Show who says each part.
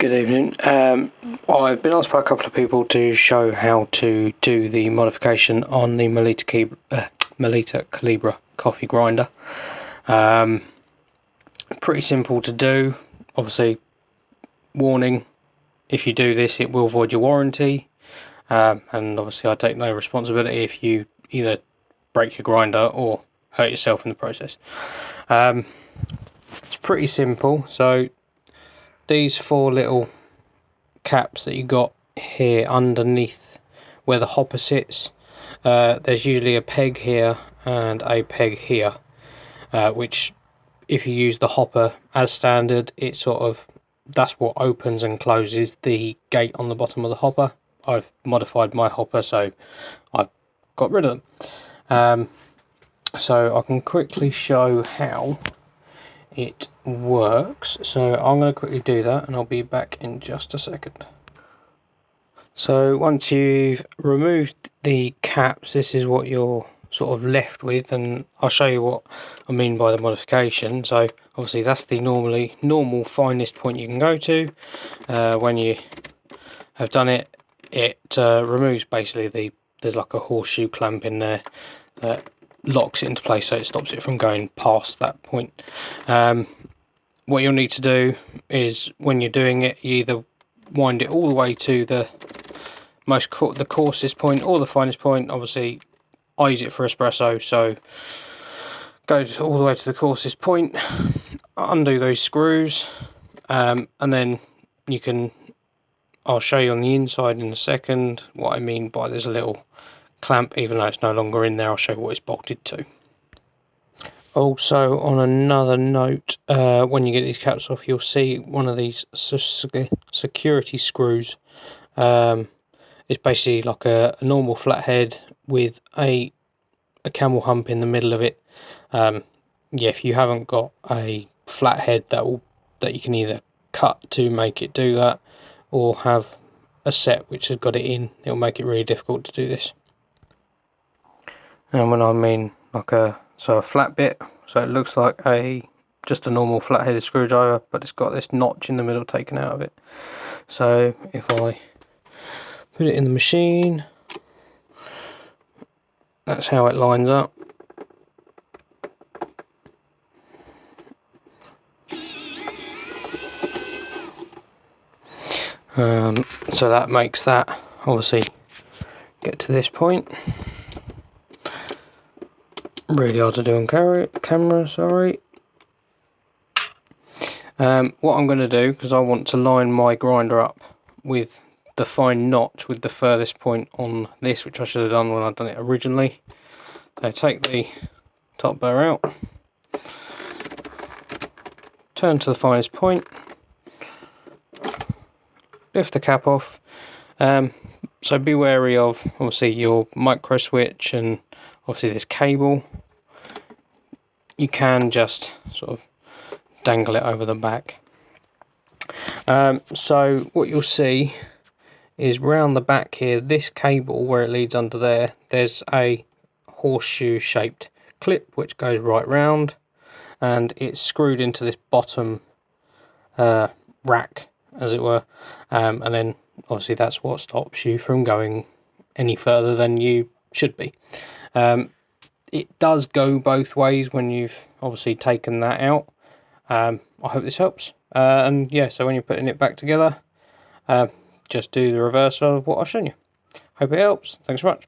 Speaker 1: Good evening. I've been asked by a couple of people to show how to do the modification on the Melitta Calibra coffee grinder. Pretty simple to do. Obviously, warning, if you do this it will void your warranty, and obviously I take no responsibility if you either break your grinder or hurt yourself in the process. It's pretty simple. So these four little caps that you got here underneath where the hopper sits, there's usually a peg here and a peg here, which if you use the hopper as standard, it that's what opens and closes the gate on the bottom of the hopper. I've modified my hopper, so I've got rid of them. So I can quickly show how it works. So I'm going to quickly do that and I'll be back in just a second. So once you've removed the caps, this is what you're sort of left with, and I'll show you what I mean by the modification. So obviously that's the normal finest point you can go to. When you have done it, it removes basically there's like a horseshoe clamp in there that locks it into place, so it stops it from going past that point. What you'll need to do is, when you're doing it, you either wind it all the way to the coarsest point or the finest point. Obviously I use it for espresso, so go all the way to the coarsest point, undo those screws, and then you can, I'll show you on the inside in a second what I mean by there's a little clamp. Even though it's no longer in there, I'll show you what it's bolted to. Also, on another note, when you get these caps off, you'll see one of these security screws. It's basically like a normal flathead with a camel hump in the middle of it. Yeah, if you haven't got a flathead that you can either cut to make it do that, or have a set which has got it in, it'll make it really difficult to do this. And when I mean like a flat bit, so it looks like just a normal flat-headed screwdriver, but it's got this notch in the middle taken out of it. So if I put it in the machine, that's how it lines up. So that makes that obviously get to this point. Really hard to do on camera, sorry. What I'm going to do, because I want to line my grinder up with the fine notch with the furthest point on this, which I should have done when I'd done it originally. So take the top bar out, turn to the finest point, lift the cap off. So be wary of obviously your micro switch and obviously this cable. You can just sort of dangle it over the back. So what you'll see is round the back here, this cable where it leads under there, there's a horseshoe shaped clip which goes right round, and it's screwed into this bottom rack, as it were, and then obviously that's what stops you from going any further than you should be. It does go both ways when you've obviously taken that out. I hope this helps. And yeah, so when you're putting it back together, just do the reverse of what I've shown you. Hope it helps. Thanks so much.